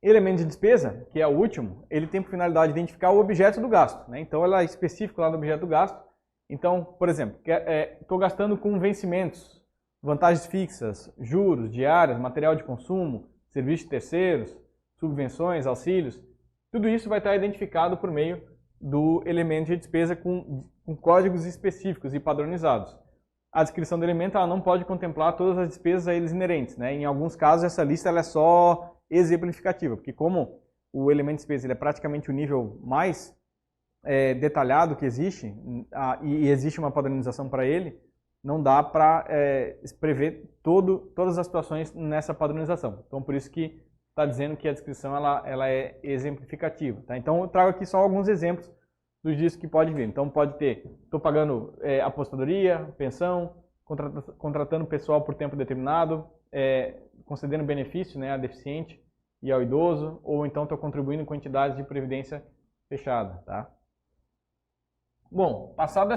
Elemento de despesa, que é o último, ele tem por finalidade identificar o objeto do gasto, né? Então, ela é específico lá no objeto do gasto. Então, por exemplo, estou gastando com vencimentos, vantagens fixas, juros, diárias, material de consumo, serviços de terceiros, subvenções, auxílios. Tudo isso vai estar identificado por meio do elemento de despesa com códigos específicos e padronizados. A descrição do elemento ela não pode contemplar todas as despesas a eles inerentes, né? Em alguns casos, essa lista ela é só exemplificativa, porque como o elemento de despesa ele é praticamente o nível mais detalhado que existe, e existe uma padronização para ele, não dá para prever todas as situações nessa padronização. Então, por isso que está dizendo que a descrição ela é exemplificativa. Tá? Então, eu trago aqui só alguns exemplos dos dias que pode vir. Então, pode ter, estou pagando apostadoria, pensão, contratando pessoal por tempo determinado, concedendo benefício, né, a deficiente e ao idoso, ou então estou contribuindo com entidades de previdência fechada. Tá? Bom, passada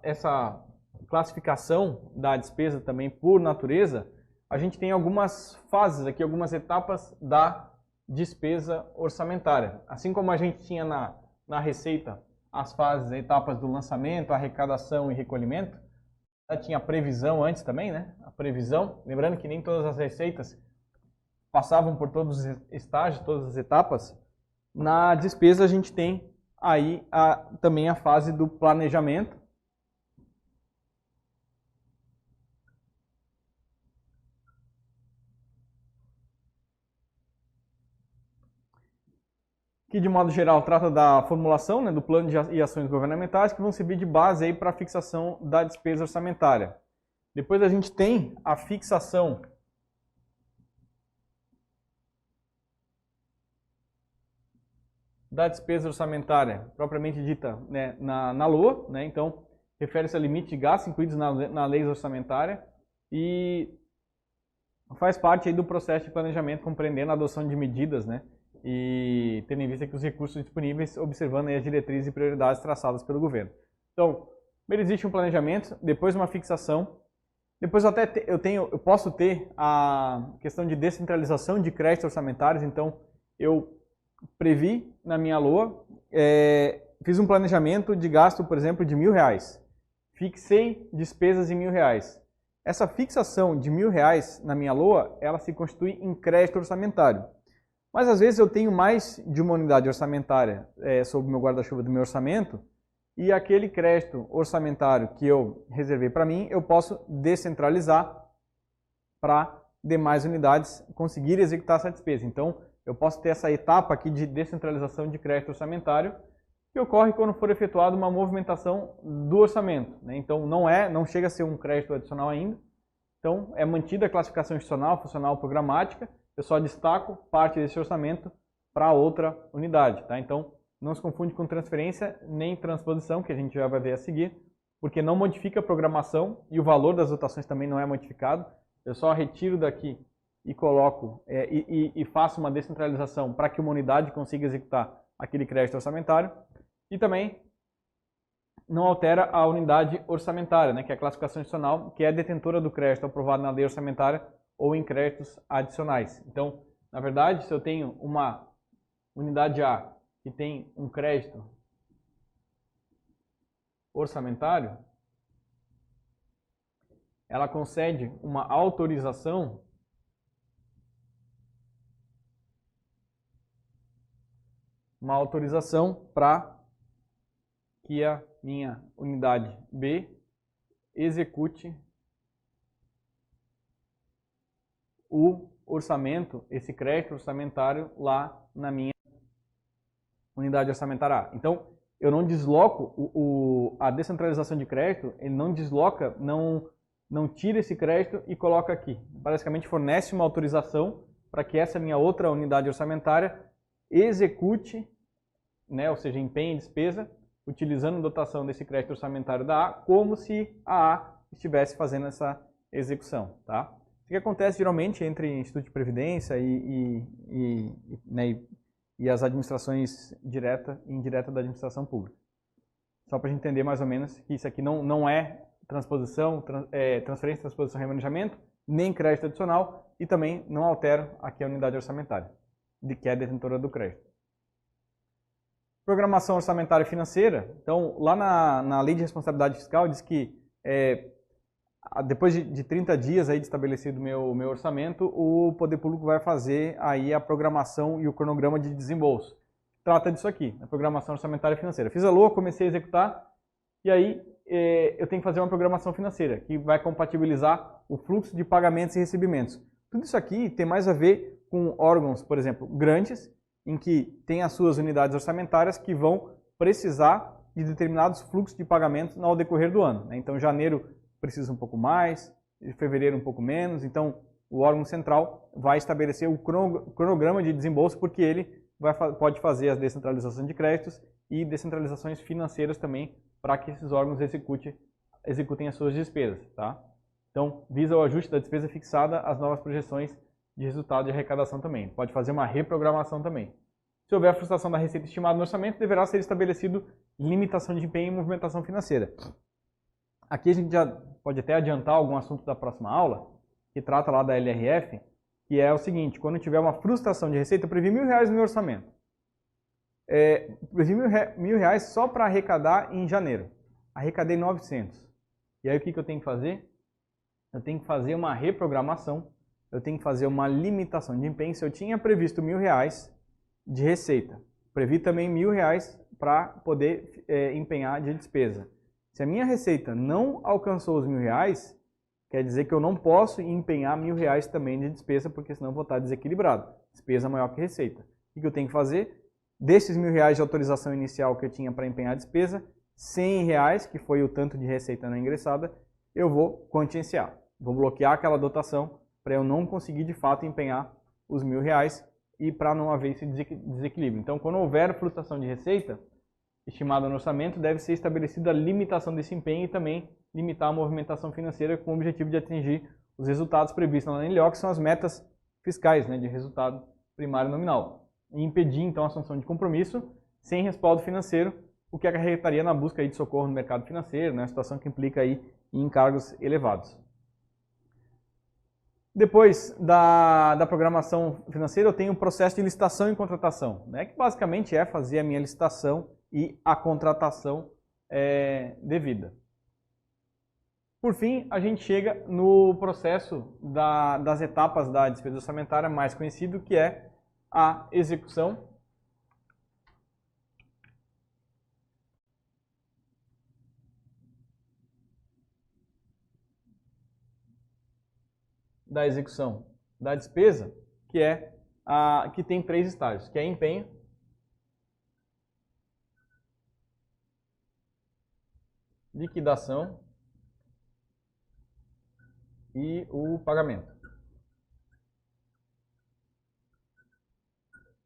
essa classificação da despesa também por natureza, a gente tem algumas fases aqui, algumas etapas da despesa orçamentária. Assim como a gente tinha na receita as fases, etapas do lançamento, arrecadação e recolhimento, tinha a previsão antes também, né? A previsão, lembrando que nem todas as receitas passavam por todos os estágios, todas as etapas. Na despesa a gente tem aí também a fase do planejamento, que de modo geral trata da formulação, né, do plano e ações governamentais que vão servir de base aí para a fixação da despesa orçamentária. Depois a gente tem a fixação da despesa orçamentária propriamente dita, né, na LOA, né, então refere-se a limite de gastos incluídos na lei orçamentária e faz parte aí do processo de planejamento compreendendo a adoção de medidas, né, e tendo em vista que os recursos disponíveis, observando aí as diretrizes e prioridades traçadas pelo governo. Então, primeiro existe um planejamento, depois uma fixação, depois eu posso ter a questão de descentralização de créditos orçamentários, então eu previ na minha LOA, fiz um planejamento de gasto, por exemplo, de R$1.000, fixei despesas em R$1.000. Essa fixação de R$1.000 na minha LOA, ela se constitui em crédito orçamentário. Mas às vezes eu tenho mais de uma unidade orçamentária sob o meu guarda-chuva do meu orçamento e aquele crédito orçamentário que eu reservei para mim, eu posso descentralizar para demais unidades conseguirem executar essa despesa. Então, eu posso ter essa etapa aqui de descentralização de crédito orçamentário que ocorre quando for efetuada uma movimentação do orçamento, né? Então, não chega a ser um crédito adicional ainda. Então, é mantida a classificação institucional, funcional, programática. Eu só destaco parte desse orçamento para outra unidade. Tá? Então, não se confunde com transferência nem transposição, que a gente já vai ver a seguir, porque não modifica a programação e o valor das dotações também não é modificado. Eu só retiro daqui e coloco e faço uma descentralização para que uma unidade consiga executar aquele crédito orçamentário. E também não altera a unidade orçamentária, né, que é a classificação institucional, que é a detentora do crédito aprovado na lei orçamentária ou em créditos adicionais. Então, na verdade, se eu tenho uma unidade A que tem um crédito orçamentário, ela concede uma autorização para que a minha unidade B execute o orçamento, esse crédito orçamentário lá na minha unidade orçamentária A. Então, eu não desloco a descentralização de crédito, ele não desloca, não tira esse crédito e coloca aqui. Basicamente fornece uma autorização para que essa minha outra unidade orçamentária execute, né, ou seja, empenhe despesa, utilizando dotação desse crédito orçamentário da A, como se a A estivesse fazendo essa execução. Tá? O que acontece geralmente entre Instituto de Previdência e as administrações direta e indireta da administração pública. Só para a gente entender mais ou menos que isso aqui não é transposição, transferência, transposição, remanejamento, nem crédito adicional e também não altera aqui a unidade orçamentária. que é detentora do crédito. Programação orçamentária e financeira. Então, lá na Lei de Responsabilidade Fiscal diz que depois de 30 dias aí de estabelecido o meu orçamento, o poder público vai fazer aí a programação e o cronograma de desembolso. Trata disso aqui, a programação orçamentária e financeira. Fiz a LOA, comecei a executar, e aí eu tenho que fazer uma programação financeira, que vai compatibilizar o fluxo de pagamentos e recebimentos. Tudo isso aqui tem mais a ver com órgãos, por exemplo, grandes, em que tem as suas unidades orçamentárias que vão precisar de determinados fluxos de pagamentos ao decorrer do ano. Então, janeiro precisa um pouco mais, fevereiro um pouco menos. Então, o órgão central vai estabelecer o cronograma de desembolso, porque ele pode fazer a descentralização de créditos e descentralizações financeiras também, para que esses órgãos executem as suas despesas. Tá? Então, visa o ajuste da despesa fixada às novas projeções de resultado de arrecadação também. Pode fazer uma reprogramação também. Se houver frustração da receita estimada no orçamento, deverá ser estabelecido limitação de empenho e movimentação financeira. Aqui a gente já pode até adiantar algum assunto da próxima aula, que trata lá da LRF, que é o seguinte: quando tiver uma frustração de receita, eu previ R$1.000 no meu orçamento. Previ R$1.000 só para arrecadar em janeiro. Arrecadei 900. E aí o que eu tenho que fazer? Eu tenho que fazer uma reprogramação, eu tenho que fazer uma limitação de empenho. Se eu tinha previsto R$1.000 de receita, previ também R$1.000 para poder empenhar de despesa. Se a minha receita não alcançou os R$1.000, quer dizer que eu não posso empenhar R$1.000 também de despesa, porque senão eu vou estar desequilibrado. Despesa maior que receita. O que eu tenho que fazer? Desses R$1.000 de autorização inicial que eu tinha para empenhar a despesa, R$100, que foi o tanto de receita não ingressada, eu vou contingenciar. Vou bloquear aquela dotação para eu não conseguir de fato empenhar os R$1.000 e para não haver esse desequilíbrio. Então, quando houver frustração de receita estimada no orçamento, deve ser estabelecida a limitação desse empenho e também limitar a movimentação financeira com o objetivo de atingir os resultados previstos na LLO, que são as metas fiscais, né, de resultado primário nominal. E impedir, então, a assunção de compromisso sem respaldo financeiro, o que acarretaria na busca aí de socorro no mercado financeiro, né, situação que implica aí em encargos elevados. Depois da programação financeira, eu tenho o processo de licitação e contratação, né, que basicamente é fazer a minha licitação e a contratação devida. Por fim, a gente chega no processo das etapas da despesa orçamentária mais conhecido, que é a execução. Da execução da despesa, que tem 3 estágios, que é empenho, liquidação e o pagamento.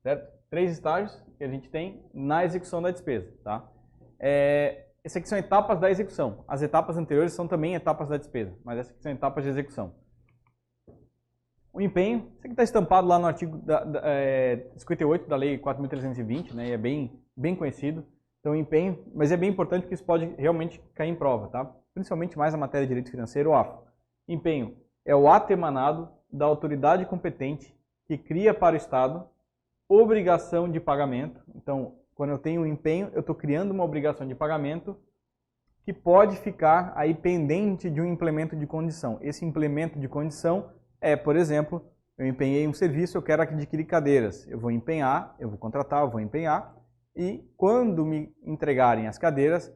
Certo? 3 estágios que a gente tem na execução da despesa. Tá? Essas aqui são etapas da execução. As etapas anteriores são também etapas da despesa, mas essas aqui são etapas de execução. O empenho, isso aqui está estampado lá no artigo 58 da Lei 4.320, né, e é bem conhecido. Então, o empenho, mas é bem importante porque isso pode realmente cair em prova, tá? Principalmente mais a matéria de direito financeiro, o AFO. Empenho é o ato emanado da autoridade competente que cria para o Estado obrigação de pagamento. Então, quando eu tenho um empenho, eu estou criando uma obrigação de pagamento que pode ficar aí pendente de um implemento de condição. Esse implemento de condição por exemplo, eu empenhei um serviço, eu quero adquirir cadeiras. Eu vou empenhar, eu vou contratar, eu vou empenhar, e quando me entregarem as cadeiras,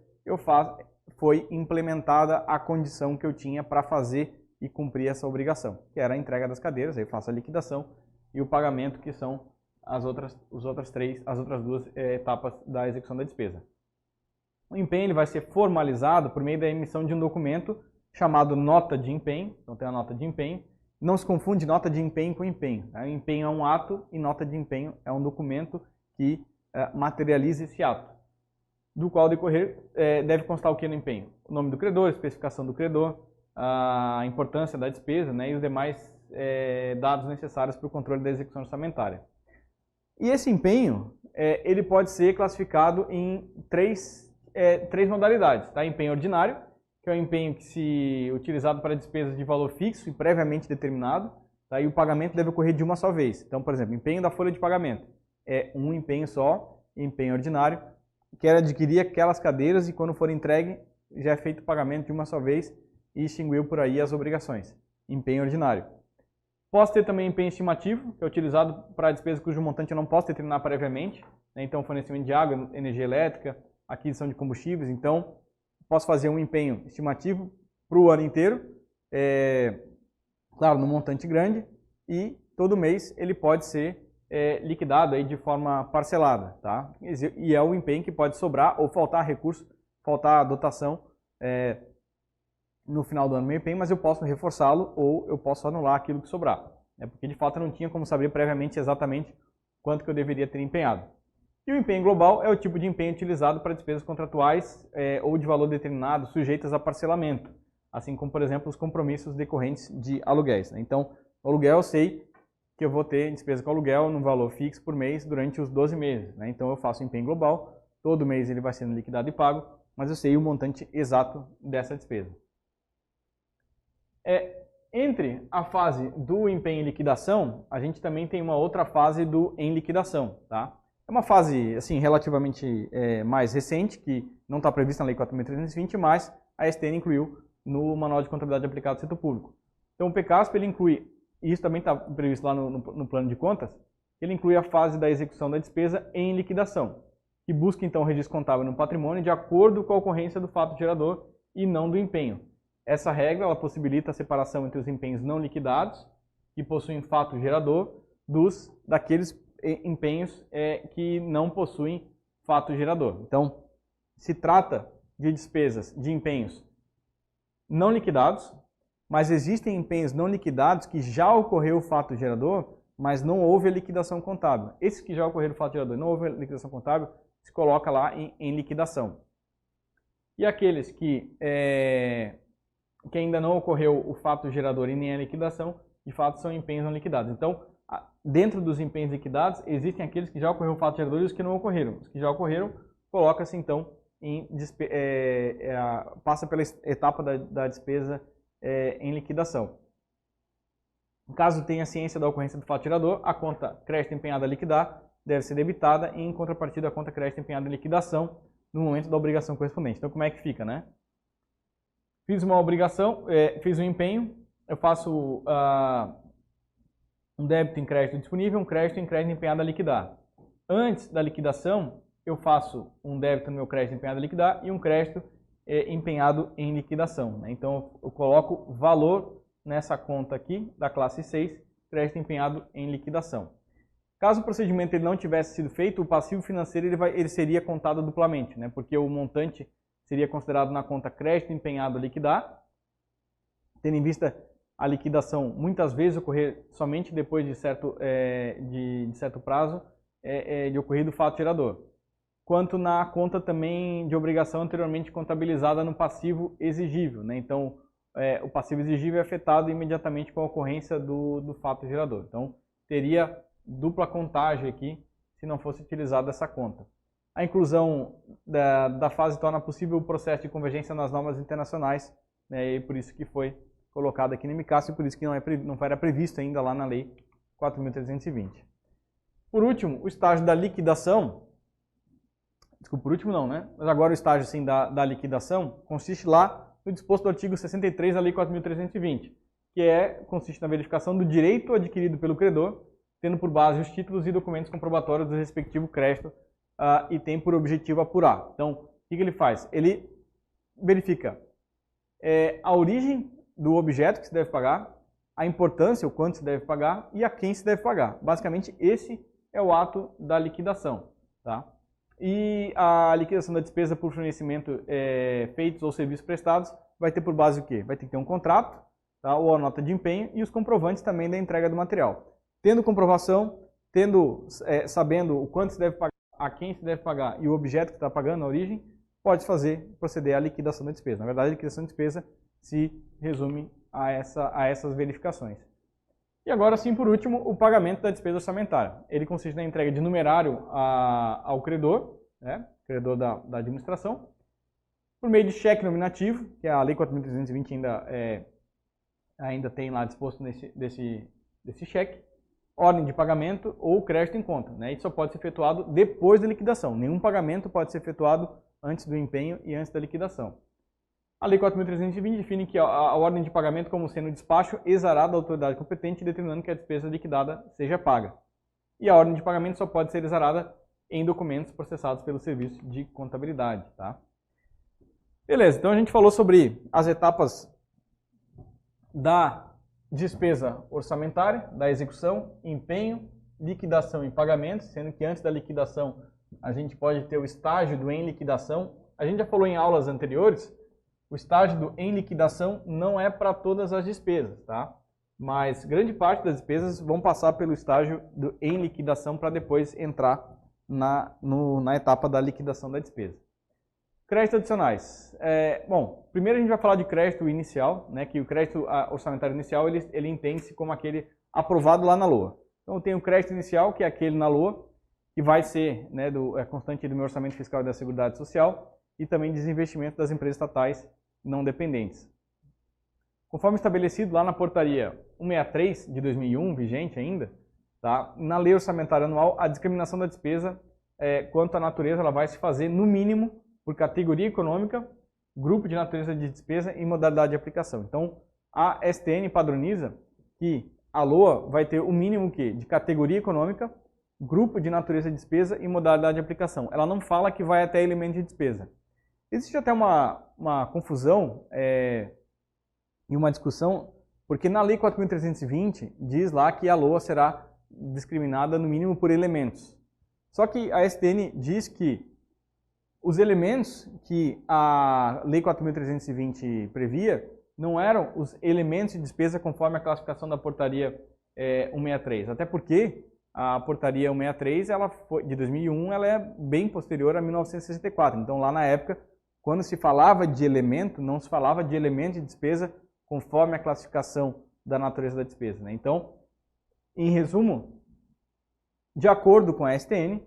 foi implementada a condição que eu tinha para fazer e cumprir essa obrigação, que era a entrega das cadeiras. Aí eu faço a liquidação e o pagamento, que são as outras duas etapas da execução da despesa. O empenho ele vai ser formalizado por meio da emissão de um documento chamado nota de empenho. Então tem a nota de empenho. Não se confunde nota de empenho com empenho. Tá? Empenho é um ato e nota de empenho é um documento que materializa esse ato, do qual decorrer deve constar o que no empenho? O nome do credor, especificação do credor, a importância da despesa, né, e os demais dados necessários para o controle da execução orçamentária. E esse empenho ele pode ser classificado em três modalidades. Tá? Empenho ordinário, que é o empenho que se utilizado para despesas de valor fixo e previamente determinado. tá? E o pagamento deve ocorrer de uma só vez. Então, por exemplo, empenho da folha de pagamento é um empenho só, empenho ordinário. Quero adquirir aquelas cadeiras e quando for entregue, já é feito o pagamento de uma só vez e extinguiu por aí as obrigações. Empenho ordinário. Posso ter também empenho estimativo, que é utilizado para despesas cujo montante eu não posso determinar previamente, né? Então, fornecimento de água, energia elétrica, aquisição de combustíveis. Então, posso fazer um empenho estimativo para o ano inteiro, claro, num montante grande, e todo mês ele pode ser liquidado aí de forma parcelada, tá? E é o empenho que pode sobrar ou faltar recurso, faltar dotação no final do ano meu empenho, mas eu posso reforçá-lo ou eu posso anular aquilo que sobrar, né? Porque de fato eu não tinha como saber previamente exatamente quanto que eu deveria ter empenhado. E o empenho global é o tipo de empenho utilizado para despesas contratuais ou de valor determinado sujeitas a parcelamento, assim como, por exemplo, os compromissos decorrentes de aluguéis, né? Então, o aluguel eu sei que eu vou ter despesa com aluguel no valor fixo por mês durante os 12 meses, né? Então eu faço empenho global, todo mês ele vai sendo liquidado e pago, mas eu sei o montante exato dessa despesa. Entre a fase do empenho em liquidação, a gente também tem uma outra fase do em liquidação, tá? É uma fase assim, relativamente mais recente, que não está prevista na Lei 4.320, mas a STN incluiu no Manual de Contabilidade Aplicada ao Setor Público. Então o PCASP ele inclui, e isso também está previsto lá no plano de contas, ele inclui a fase da execução da despesa em liquidação, que busca então o registro contábil no patrimônio de acordo com a ocorrência do fato gerador e não do empenho. Essa regra ela possibilita a separação entre os empenhos não liquidados, que possuem fato gerador, daqueles empenhos que não possuem fato gerador. Então, se trata de despesas, de empenhos não liquidados, mas existem empenhos não liquidados que já ocorreu o fato gerador, mas não houve a liquidação contábil. Esses que já ocorreram o fato gerador e não houve a liquidação contábil, se coloca lá em liquidação. E aqueles que ainda não ocorreu o fato gerador e nem a liquidação, de fato são empenhos não liquidados. Então, dentro dos empenhos liquidados, existem aqueles que já ocorreu o fato gerador e os que não ocorreram. Os que já ocorreram, coloca-se então, passa pela etapa da despesa em liquidação. Caso tenha ciência da ocorrência do fato gerador, a conta crédito empenhada a liquidar deve ser debitada e, em contrapartida, a conta crédito empenhada em liquidação no momento da obrigação correspondente. Então, como é que fica, né? Fiz uma obrigação, fiz um empenho, eu faço um débito em crédito disponível, um crédito em crédito empenhado a liquidar. Antes da liquidação, eu faço um débito no meu crédito empenhado a liquidar e um crédito empenhado em liquidação, né? Então, eu coloco valor nessa conta aqui, da classe 6, crédito empenhado em liquidação. Caso o procedimento ele não tivesse sido feito, o passivo financeiro ele seria contado duplamente, né? Porque o montante seria considerado na conta crédito empenhado a liquidar, tendo em vista a liquidação muitas vezes ocorrer somente depois de certo prazo de ocorrido o fato gerador, quanto na conta também de obrigação anteriormente contabilizada no passivo exigível, né? Então, o passivo exigível é afetado imediatamente com a ocorrência do fato gerador. Então, teria dupla contagem aqui se não fosse utilizada essa conta. A inclusão da fase torna possível o processo de convergência nas normas internacionais, né, e por isso que foi colocado aqui no MCAS e por isso que não era previsto ainda lá na Lei 4.320. Por último, o estágio da liquidação, desculpa, por último não, né? Mas agora o estágio assim, da liquidação consiste lá no disposto do artigo 63 da Lei 4.320, que consiste na verificação do direito adquirido pelo credor, tendo por base os títulos e documentos comprobatórios do respectivo crédito e tem por objetivo apurar. Então, o que ele faz? Ele verifica a origem do objeto que se deve pagar, a importância, o quanto se deve pagar e a quem se deve pagar. Basicamente, esse é o ato da liquidação, tá? E a liquidação da despesa por fornecimento feitos ou serviços prestados vai ter por base o quê? Vai ter que ter um contrato, tá? Ou a nota de empenho e os comprovantes também da entrega do material. Tendo comprovação, sabendo o quanto se deve pagar, a quem se deve pagar e o objeto que está pagando, a origem, pode proceder à liquidação da despesa. Na verdade, a liquidação da despesa se resume a essas verificações. E agora sim, por último, o pagamento da despesa orçamentária. Ele consiste na entrega de numerário ao credor, né, credor da administração, por meio de cheque nominativo, que a Lei 4.320 ainda tem lá disposto desse cheque, ordem de pagamento ou crédito em conta, né? Isso só pode ser efetuado depois da liquidação. Nenhum pagamento pode ser efetuado antes do empenho e antes da liquidação. A Lei 4.320 define que a ordem de pagamento como sendo despacho exarado da autoridade competente, determinando que a despesa liquidada seja paga. E a ordem de pagamento só pode ser exarada em documentos processados pelo serviço de contabilidade, tá? Beleza, então a gente falou sobre as etapas da despesa orçamentária, da execução, empenho, liquidação e pagamento, sendo que antes da liquidação a gente pode ter o estágio do em liquidação. A gente já falou em aulas anteriores, o estágio do em liquidação não é para todas as despesas, tá? Mas grande parte das despesas vão passar pelo estágio do em liquidação para depois entrar na etapa da liquidação da despesa. Créditos adicionais. Bom, primeiro a gente vai falar de crédito inicial, né, que o crédito orçamentário inicial ele entende-se como aquele aprovado lá na LOA. Então eu tenho o crédito inicial, que é aquele na LOA, que vai ser, né, constante do meu orçamento fiscal e da Seguridade Social, e também desinvestimento das empresas estatais não dependentes. Conforme estabelecido lá na portaria 163 de 2001, vigente ainda, tá? Na lei orçamentária anual, a discriminação da despesa, quanto à natureza, ela vai se fazer no mínimo por categoria econômica, grupo de natureza de despesa e modalidade de aplicação. Então, a STN padroniza que a LOA vai ter o mínimo de categoria econômica, grupo de natureza de despesa e modalidade de aplicação. Ela não fala que vai até elemento de despesa. Existe até uma confusão e uma discussão, porque na Lei 4.320 diz lá que a LOA será discriminada no mínimo por elementos. Só que a STN diz que os elementos que a Lei 4.320 previa não eram os elementos de despesa conforme a classificação da portaria 163. Até porque a portaria 163 de 2001 ela é bem posterior a 1964. Então lá na época, quando se falava de elemento, não se falava de elemento de despesa conforme a classificação da natureza da despesa, né? Então, em resumo, de acordo com a STN,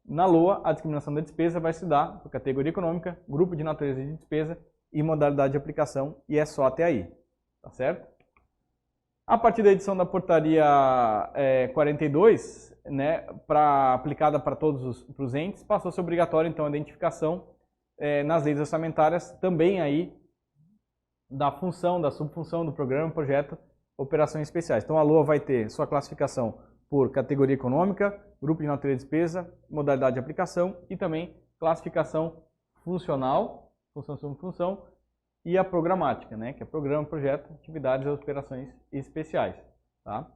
na LOA, a discriminação da despesa vai se dar por categoria econômica, grupo de natureza de despesa e modalidade de aplicação, e é só até aí, tá certo? A partir da edição da portaria 42, né, aplicada para todos os entes, passou a ser obrigatório então a identificação nas leis orçamentárias também aí da função, da subfunção do programa, projeto, operações especiais. Então a LOA vai ter sua classificação por categoria econômica, grupo de natureza de despesa, modalidade de aplicação e também classificação funcional, função, subfunção, e a programática, né, que é programa, projeto, atividades e operações especiais. Tá?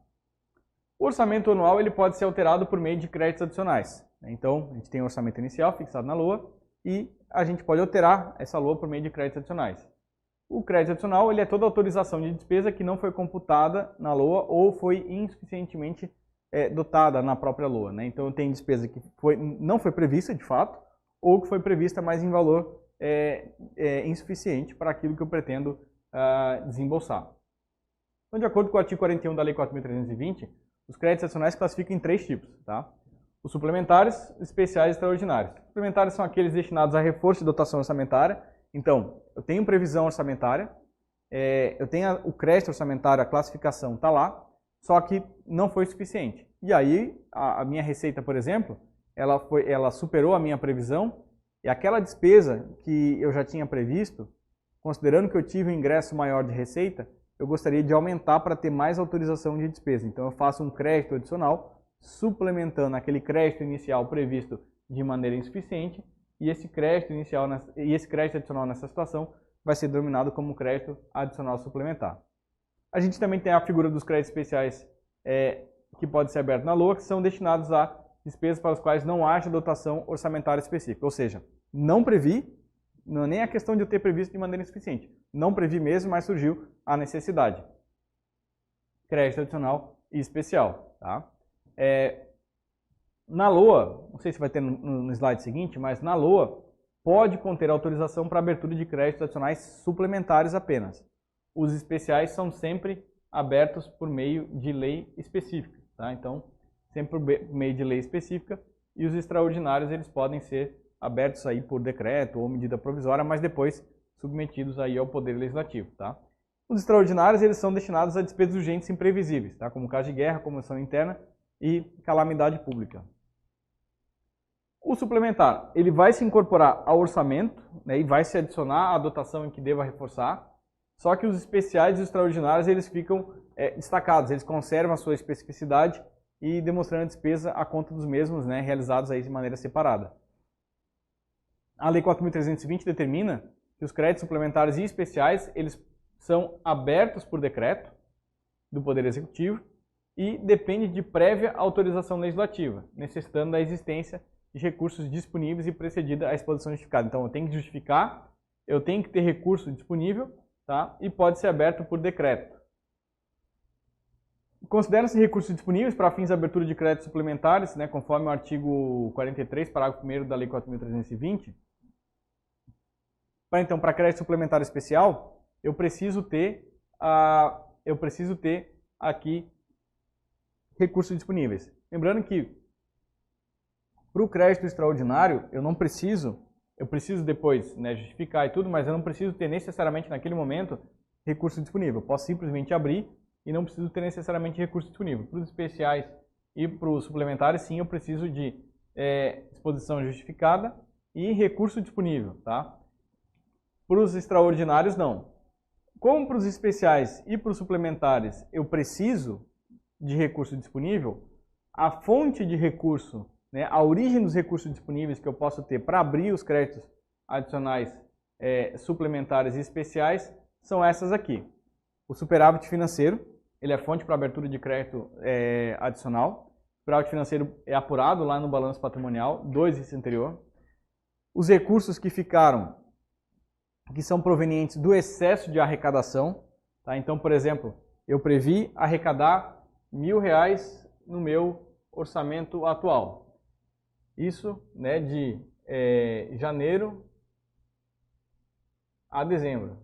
O orçamento anual ele pode ser alterado por meio de créditos adicionais. Então, a gente tem o orçamento inicial fixado na LOA e a gente pode alterar essa LOA por meio de créditos adicionais. O crédito adicional ele é toda autorização de despesa que não foi computada na LOA ou foi insuficientemente dotada na própria LOA, né? Então, eu tenho despesa que não foi prevista de fato ou que foi prevista, mas em valor insuficiente para aquilo que eu pretendo desembolsar. Então, de acordo com o artigo 41 da Lei 4.320, os créditos adicionais classificam em 3 tipos, tá? Os suplementares, especiais e extraordinários. Os suplementares são aqueles destinados a reforço de dotação orçamentária. Então, eu tenho previsão orçamentária, eu tenho o crédito orçamentário, a classificação está lá, só que não foi suficiente. E aí, a minha receita, por exemplo, ela superou a minha previsão e aquela despesa que eu já tinha previsto, considerando que eu tive um ingresso maior de receita, eu gostaria de aumentar para ter mais autorização de despesa. Então, eu faço um crédito adicional, suplementando aquele crédito inicial previsto de maneira insuficiente, e esse crédito adicional nessa situação vai ser denominado como crédito adicional suplementar. A gente também tem a figura dos créditos especiais que pode ser aberto na LOA, que são destinados a despesas para as quais não haja dotação orçamentária específica. Ou seja, não previ, não é nem a questão de eu ter previsto de maneira insuficiente. Não previ mesmo, mas surgiu a necessidade. Crédito adicional e especial. Tá? Na LOA, não sei se vai ter no slide seguinte, mas na LOA pode conter autorização para abertura de créditos adicionais suplementares apenas. Os especiais são sempre abertos por meio de lei específica. Tá? Então, sempre por meio de lei específica. E os extraordinários eles podem ser abertos aí por decreto ou medida provisória, mas depois submetidos aí ao Poder Legislativo. Tá? Os extraordinários, eles são destinados a despesas urgentes e imprevisíveis, tá? Como caso de guerra, comoção interna e calamidade pública. O suplementar, ele vai se incorporar ao orçamento, né, e vai se adicionar à dotação em que deva reforçar, só que os especiais e os extraordinários, eles ficam destacados, eles conservam a sua especificidade e demonstrando a despesa à conta dos mesmos, né, realizados aí de maneira separada. A Lei 4.320 determina que os créditos suplementares e especiais, eles são abertos por decreto do Poder Executivo e depende de prévia autorização legislativa, necessitando da existência de recursos disponíveis e precedida a exposição justificada. Então, eu tenho que justificar, eu tenho que ter recurso disponível, tá? E pode ser aberto por decreto. Consideram-se recursos disponíveis para fins de abertura de créditos suplementares, né, conforme o artigo 43, parágrafo 1º da Lei 4.320. Então, para crédito suplementar especial, eu preciso ter aqui recursos disponíveis. Lembrando que para o crédito extraordinário, eu preciso depois, né, justificar e tudo, mas eu não preciso ter necessariamente naquele momento recurso disponível. Eu posso simplesmente abrir e não preciso ter necessariamente recurso disponível. Para os especiais e para os suplementares, sim, eu preciso de exposição justificada e recurso disponível, tá? Para os extraordinários, não. Como para os especiais e para os suplementares eu preciso de recurso disponível, a fonte de recurso, né, a origem dos recursos disponíveis que eu posso ter para abrir os créditos adicionais suplementares e especiais são essas aqui. O superávit financeiro, ele é fonte para abertura de crédito adicional. O superávit financeiro é apurado lá no balanço patrimonial do exercício anterior. Os recursos que ficaram, que são provenientes do excesso de arrecadação. Tá? Então, por exemplo, eu previ arrecadar R$1.000 no meu orçamento atual. Isso, né, de janeiro a dezembro.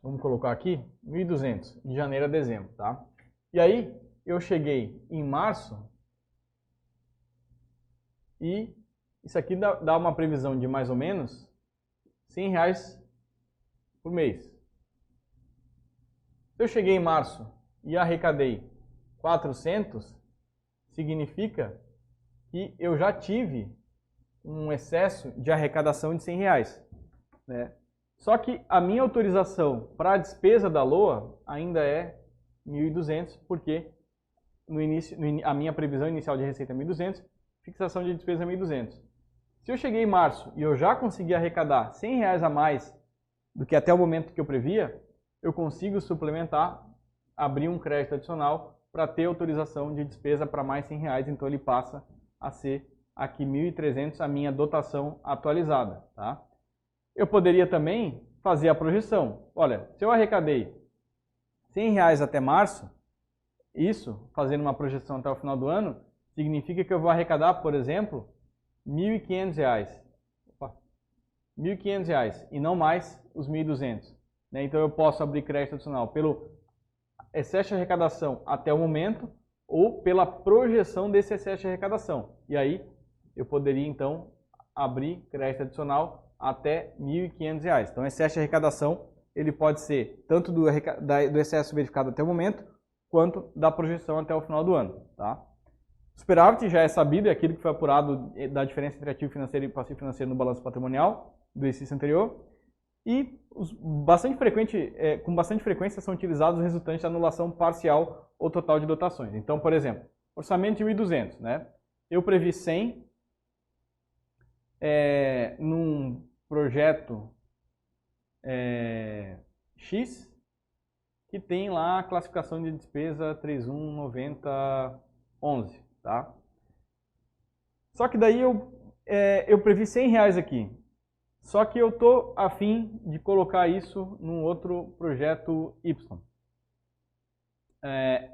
Vamos colocar aqui 1.200 de janeiro a dezembro, tá? E aí eu cheguei em março e isso aqui dá uma previsão de mais ou menos R$100 por mês. Se eu cheguei em março e arrecadei 400, significa que eu já tive um excesso de arrecadação de R$100, né? Só que a minha autorização para a despesa da LOA ainda é 1.200, porque a minha previsão inicial de receita é 1.200, fixação de despesa é 1.200. Se eu cheguei em março e eu já consegui arrecadar R$100 a mais do que até o momento que eu previa, eu consigo suplementar, abrir um crédito adicional para ter autorização de despesa para mais R$100, então ele passa a ser aqui 1.300 a minha dotação atualizada, tá? Eu poderia também fazer a projeção. Olha, se eu arrecadei R$100 até março, isso, fazendo uma projeção até o final do ano, significa que eu vou arrecadar, por exemplo, R$1.500. R$1.500 e não mais os 1.200. Né? Então eu posso abrir crédito adicional pelo excesso de arrecadação até o momento ou pela projeção desse excesso de arrecadação. E aí eu poderia então abrir crédito adicional até R$1.500. Então, excesso de arrecadação ele pode ser tanto do excesso verificado até o momento, quanto da projeção até o final do ano. Tá? O superávit já é sabido, é aquilo que foi apurado da diferença entre ativo financeiro e passivo financeiro no balanço patrimonial do exercício anterior. E com bastante frequência são utilizados os resultantes de anulação parcial ou total de dotações. Então, por exemplo, orçamento de 1.200, né? Eu previ 100 num projeto X, que tem lá a classificação de despesa 319011, tá? Só que daí eu previ R$100 aqui. Só que eu tô a fim de colocar isso num outro projeto Y.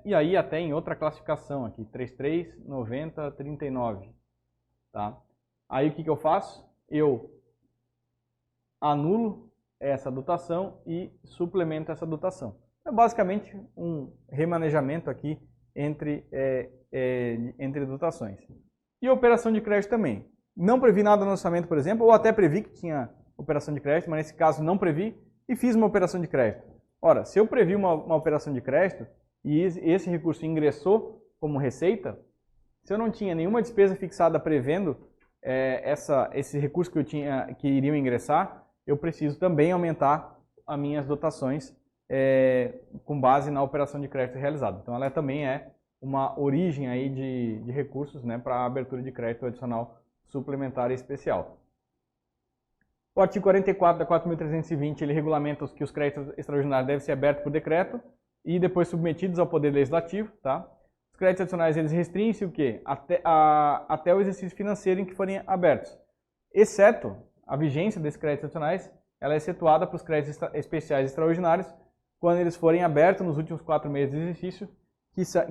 E aí até em outra classificação aqui, 339039, tá? Aí o que eu faço? Eu anulo essa dotação e suplemento essa dotação. É basicamente um remanejamento aqui entre entre dotações. E operação de crédito também. Não previ nada no orçamento, por exemplo, ou até previ que tinha operação de crédito, mas nesse caso não previ e fiz uma operação de crédito. Ora, se eu previ uma operação de crédito e esse recurso ingressou como receita, se eu não tinha nenhuma despesa fixada prevendo esse recurso que iriam ingressar, eu preciso também aumentar as minhas dotações com base na operação de crédito realizada. Então ela também é uma origem aí de recursos, né, para a abertura de crédito adicional suplementar e especial. O artigo 44 da 4.320, ele regulamenta que os créditos extraordinários devem ser abertos por decreto e depois submetidos ao Poder Legislativo, tá? Os créditos adicionais, eles restringem-se o quê? Até o exercício financeiro em que forem abertos. Exceto a vigência desses créditos adicionais, ela é excetuada para os créditos especiais extraordinários quando eles forem abertos nos últimos 4 meses de exercício,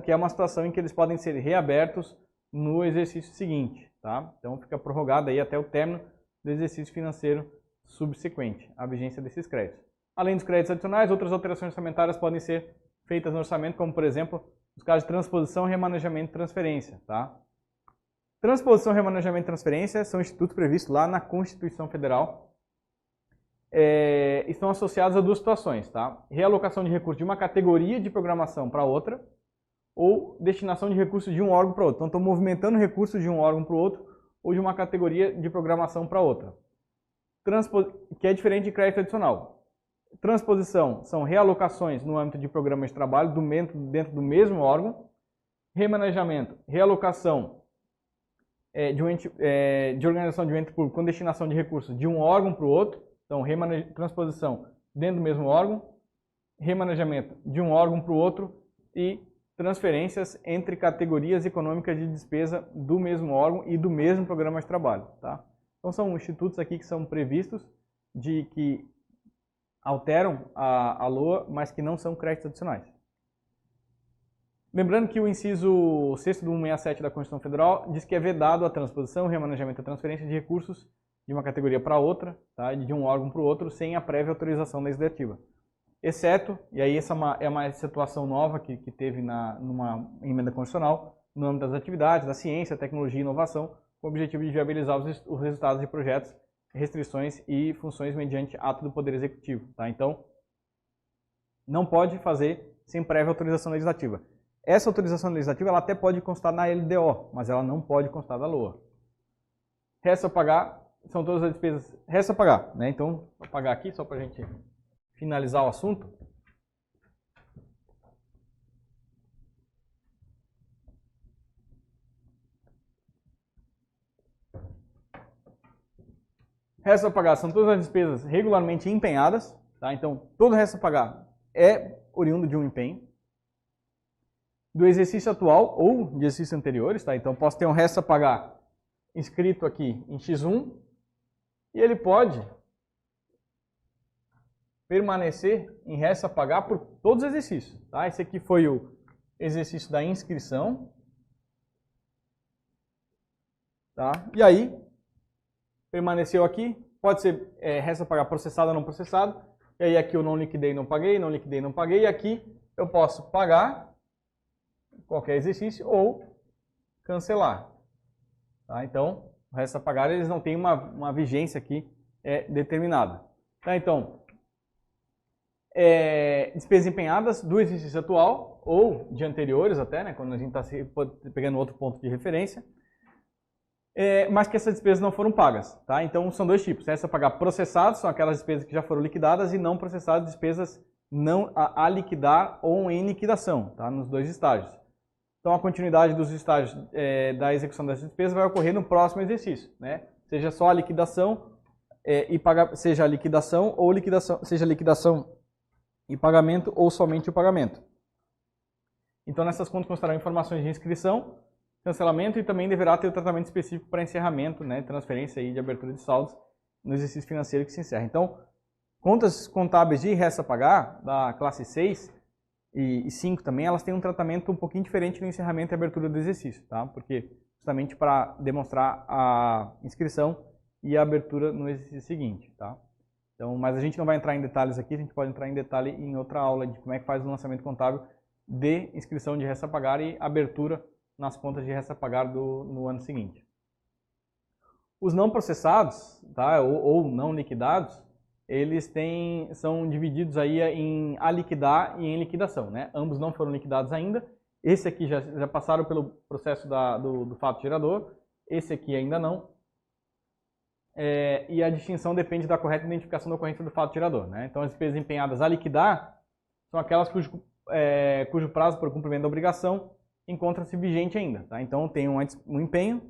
que é uma situação em que eles podem ser reabertos no exercício seguinte, tá? Então fica prorrogado aí até o término do exercício financeiro subsequente à vigência desses créditos. Além dos créditos adicionais, outras alterações orçamentárias podem ser feitas no orçamento, como por exemplo, os casos de transposição, remanejamento e transferência, tá? Transposição, remanejamento e transferência são institutos previstos lá na Constituição Federal. Estão associados a 2 situações, tá? Realocação de recursos de uma categoria de programação para outra, ou destinação de recursos de um órgão para outro. Então, estou movimentando recursos de um órgão para o outro ou de uma categoria de programação para outra. Que é diferente de crédito adicional. Transposição são realocações no âmbito de programas de trabalho dentro do mesmo órgão. Remanejamento, realocação de organização de um ente público com destinação de recursos de um órgão para o outro. Então, transposição dentro do mesmo órgão. Remanejamento de um órgão para o outro e transferências entre categorias econômicas de despesa do mesmo órgão e do mesmo programa de trabalho, tá? Então são institutos aqui que são previstos que alteram a LOA, mas que não são créditos adicionais. Lembrando que o inciso 6º do 167 da Constituição Federal diz que é vedado a transposição, remanejamento e transferência de recursos de uma categoria para outra, tá? De um órgão para o outro, sem a prévia autorização legislativa. Exceto, e aí essa é uma situação nova que teve numa emenda constitucional, no âmbito das atividades, da ciência, tecnologia e inovação, com o objetivo de viabilizar os resultados de projetos, restrições e funções mediante ato do Poder Executivo. Tá? Então, não pode fazer sem prévia autorização legislativa. Essa autorização legislativa ela até pode constar na LDO, mas ela não pode constar da LOA. Resta pagar, são todas as despesas, resta pagar, né? Então, vou pagar aqui só para a gente finalizar o assunto. Resto a pagar são todas as despesas regularmente empenhadas, tá? Então, todo o resto a pagar é oriundo de um empenho do exercício atual ou de exercícios anteriores, tá? Então, posso ter um resto a pagar inscrito aqui em X1 e ele pode permanecer em resto a pagar por todos os exercícios, tá? Esse aqui foi o exercício da inscrição, tá? E aí, permaneceu aqui, pode ser resto a pagar processado ou não processado, e aí aqui eu não liquidei, não paguei, não liquidei, não paguei, e aqui eu posso pagar qualquer exercício ou cancelar, tá? Então, o resto a pagar, eles não têm uma vigência aqui determinada, tá? Então, despesas empenhadas do exercício atual ou de anteriores até, né, quando a gente está pegando outro ponto de referência, mas que essas despesas não foram pagas, tá? Então são 2 tipos, resta pagar processados, são aquelas despesas que já foram liquidadas, e não processadas, despesas não a liquidar ou em liquidação, tá? Nos 2 estágios. Então a continuidade dos estágios da execução dessas despesas vai ocorrer no próximo exercício, né? Seja só a liquidação seja a liquidação ou seja liquidação e pagamento ou somente o pagamento. Então, nessas contas constarão informações de inscrição, cancelamento e também deverá ter o tratamento específico para encerramento, né, transferência e de abertura de saldos no exercício financeiro que se encerra. Então, contas contábeis de resta a pagar, da classe 6 e 5 também, elas têm um tratamento um pouquinho diferente no encerramento e abertura do exercício, tá? Porque justamente para demonstrar a inscrição e a abertura no exercício seguinte, tá? Então, mas a gente não vai entrar em detalhes aqui, a gente pode entrar em detalhe em outra aula de como é que faz o lançamento contábil de inscrição de resta a pagar e abertura nas contas de resta a pagar no ano seguinte. Os não processados, tá, ou não liquidados, eles são divididos aí em a liquidar e em liquidação, né? Ambos não foram liquidados ainda. Esse aqui já passaram pelo processo do fato gerador, esse aqui ainda não. E a distinção depende da correta identificação da ocorrência do fato gerador, né? Então, as despesas empenhadas a liquidar são aquelas cujo prazo para o cumprimento da obrigação encontra-se vigente ainda, tá? Então, tem um empenho,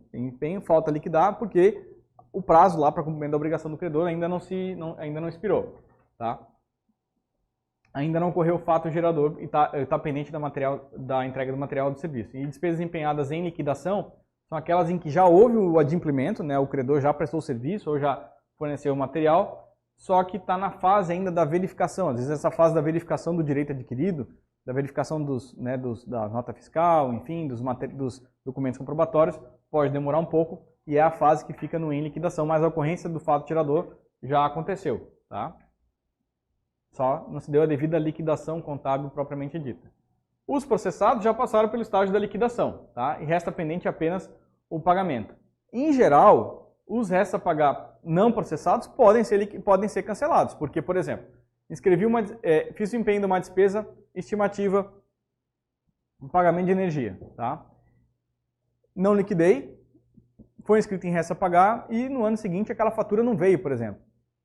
falta liquidar porque o prazo lá para cumprimento da obrigação do credor ainda não expirou, tá? Ainda não ocorreu o fato gerador e está pendente da entrega do material ou do serviço. E despesas empenhadas em liquidação são aquelas em que já houve o adimplemento, né? O credor já prestou o serviço ou já forneceu o material, só que está na fase ainda da verificação. Às vezes essa fase da verificação do direito adquirido, da verificação da nota fiscal, enfim, dos documentos comprobatórios, pode demorar um pouco e é a fase que fica no em liquidação, mas a ocorrência do fato gerador já aconteceu, tá? Só não se deu a devida liquidação contábil propriamente dita. Os processados já passaram pelo estágio da liquidação, tá? E resta pendente apenas o pagamento. Em geral, os restos a pagar não processados podem ser cancelados, porque, por exemplo, fiz o empenho de uma despesa estimativa de pagamento de energia, tá? Não liquidei, foi inscrito em resto a pagar e no ano seguinte aquela fatura não veio, por exemplo.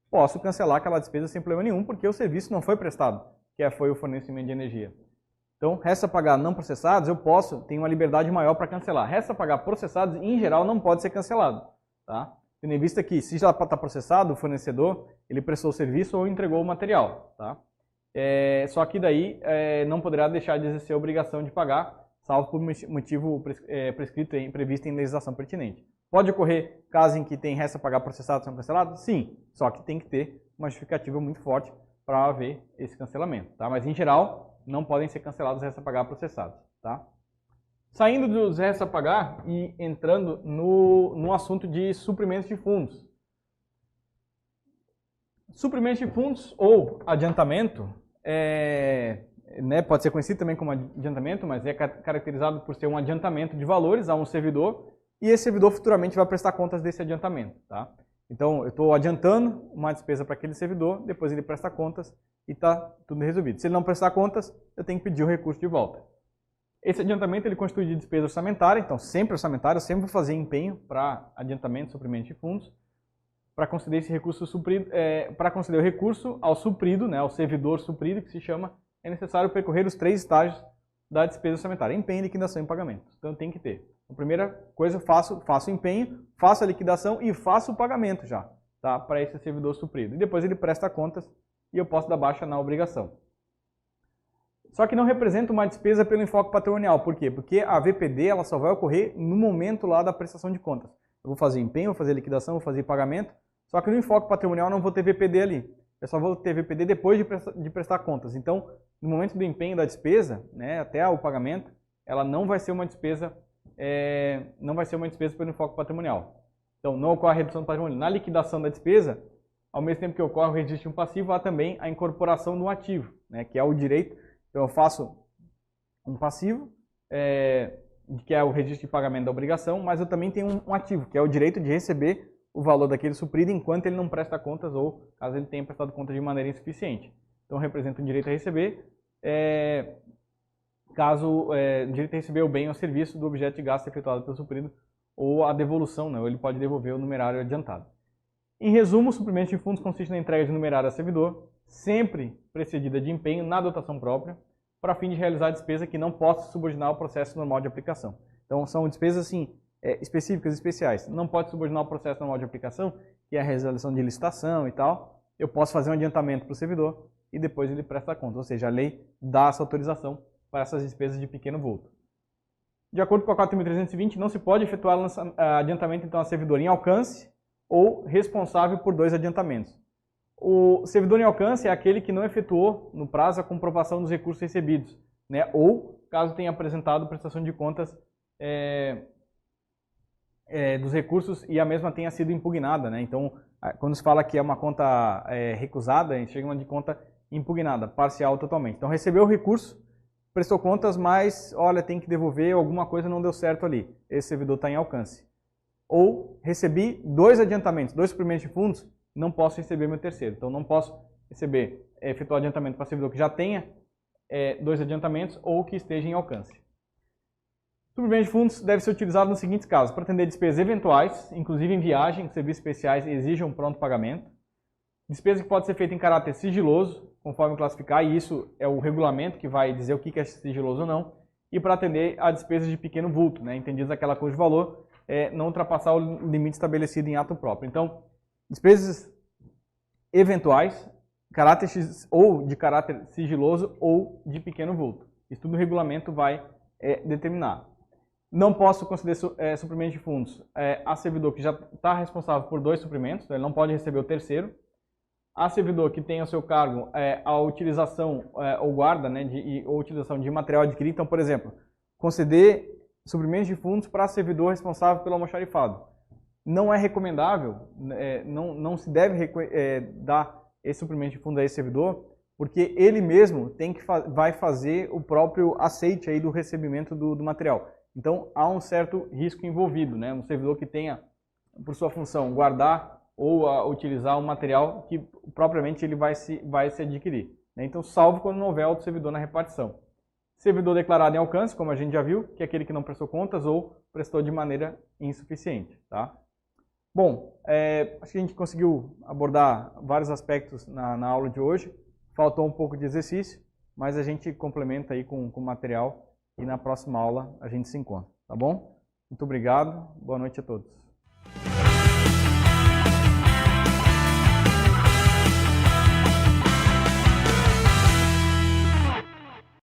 Posso cancelar aquela despesa sem problema nenhum, porque o serviço não foi prestado, que foi o fornecimento de energia. Então, resta a pagar não processados, tenho uma liberdade maior para cancelar. Resta a pagar processados, em geral, não pode ser cancelado, tá? Tendo em vista que, se já está processado, o fornecedor, ele prestou o serviço ou entregou o material, tá? Só que daí não poderá deixar de exercer a obrigação de pagar, salvo por motivo previsto em legislação pertinente. Pode ocorrer casos em que tem resta a pagar processados são cancelados? Sim, só que tem que ter uma justificativa muito forte para haver esse cancelamento, tá? Mas, em geral, não podem ser cancelados resta a pagar processados, tá? Saindo dos resta a pagar e entrando no assunto de suprimentos de fundos. Suprimentos de fundos ou adiantamento, pode ser conhecido também como adiantamento, mas é caracterizado por ser um adiantamento de valores a um servidor e esse servidor futuramente vai prestar contas desse adiantamento, tá? Então, eu estou adiantando uma despesa para aquele servidor, depois ele presta contas e está tudo resolvido. Se ele não prestar contas, eu tenho que pedir o recurso de volta. Esse adiantamento ele constitui de despesa orçamentária, então sempre orçamentária, eu sempre vou fazer empenho para adiantamento, suprimento de fundos, para conceder esse recurso suprido, para conceder o recurso ao suprido, né, ao servidor suprido, que se chama, é necessário percorrer os 3 estágios da despesa orçamentária: empenho, liquidação e pagamento. Então tem que ter. A primeira coisa, faço o empenho, faço a liquidação e faço o pagamento já, tá, para esse servidor suprido. E depois ele presta contas e eu posso dar baixa na obrigação. Só que não representa uma despesa pelo enfoque patrimonial. Por quê? Porque a VPD ela só vai ocorrer no momento lá da prestação de contas. Eu vou fazer empenho, vou fazer liquidação, vou fazer pagamento, só que no enfoque patrimonial não vou ter VPD ali. Eu só vou ter VPD depois de prestar contas. Então, no momento do empenho da despesa, né, até o pagamento, ela não vai ser uma despesa pelo enfoque patrimonial. Então, não ocorre a redução do patrimônio. Na liquidação da despesa, ao mesmo tempo que ocorre o registro de um passivo, há também a incorporação de um ativo, né, que é o direito. Então, eu faço um passivo, que é o registro de pagamento da obrigação, mas eu também tenho um ativo, que é o direito de receber o valor daquele suprido enquanto ele não presta contas ou caso ele tenha prestado contas de maneira insuficiente. Então, representa o direito a receber, direito a receber o bem ou serviço do objeto de gasto efetuado pelo suprido ou a devolução, né, ou ele pode devolver o numerário adiantado. Em resumo, o suprimento de fundos consiste na entrega de numerário ao servidor, sempre precedida de empenho na dotação própria, para fim de realizar a despesa que não possa subordinar o processo normal de aplicação. Então, são despesas assim, específicas, especiais. Não pode subordinar o processo normal de aplicação, que é a realização de licitação e tal. Eu posso fazer um adiantamento para o servidor e depois ele presta conta. Ou seja, a lei dá essa autorização para essas despesas de pequeno vulto. De acordo com a 4.320, não se pode efetuar adiantamento então a servidor em alcance ou responsável por 2 adiantamentos. O servidor em alcance é aquele que não efetuou no prazo a comprovação dos recursos recebidos, né? Ou caso tenha apresentado prestação de contas dos recursos e a mesma tenha sido impugnada, né? Então, quando se fala que é uma conta recusada, a gente chama de conta impugnada, parcial ou totalmente. Então, recebeu o recurso, prestou contas, mas, olha, tem que devolver, alguma coisa não deu certo ali. Esse servidor está em alcance. Ou recebi 2 adiantamentos, 2 suprimentos de fundos, não posso receber meu terceiro. Então, não posso efetuar adiantamento para servidor que já tenha 2 adiantamentos ou que esteja em alcance. Suprimento de fundos deve ser utilizado nos seguintes casos: para atender despesas eventuais, inclusive em viagem, serviços especiais exijam pronto pagamento. Despesa que pode ser feita em caráter sigiloso, conforme classificar, e isso é o regulamento que vai dizer o que é sigiloso ou não. E para atender a despesas de pequeno vulto, entendidas aquela cujo valor não ultrapassar o limite estabelecido em ato próprio. Então, despesas eventuais, ou de caráter sigiloso ou de pequeno vulto. Isso tudo o regulamento vai determinar. Não posso conceder suprimento de fundos a servidor que já está responsável por 2 suprimentos, então ele não pode receber o terceiro. A servidor que tem ao seu cargo a utilização ou guarda ou utilização de material adquirido. Então, por exemplo, conceder suprimentos de fundos para servidor responsável pelo almoxarifado. Não é recomendável, não se deve dar esse suprimento de fundo a esse servidor, porque ele mesmo vai fazer o próprio aceite aí do recebimento do material. Então, há um certo risco envolvido, um servidor que tenha, por sua função, guardar ou utilizar um material que propriamente ele vai se adquirir. Então, salvo quando não houver outro servidor na repartição. Servidor declarado em alcance, como a gente já viu, que é aquele que não prestou contas ou prestou de maneira insuficiente. Tá? Bom, acho que a gente conseguiu abordar vários aspectos na aula de hoje. Faltou um pouco de exercício, mas a gente complementa aí com o material e na próxima aula a gente se encontra. Tá bom? Muito obrigado, boa noite a todos.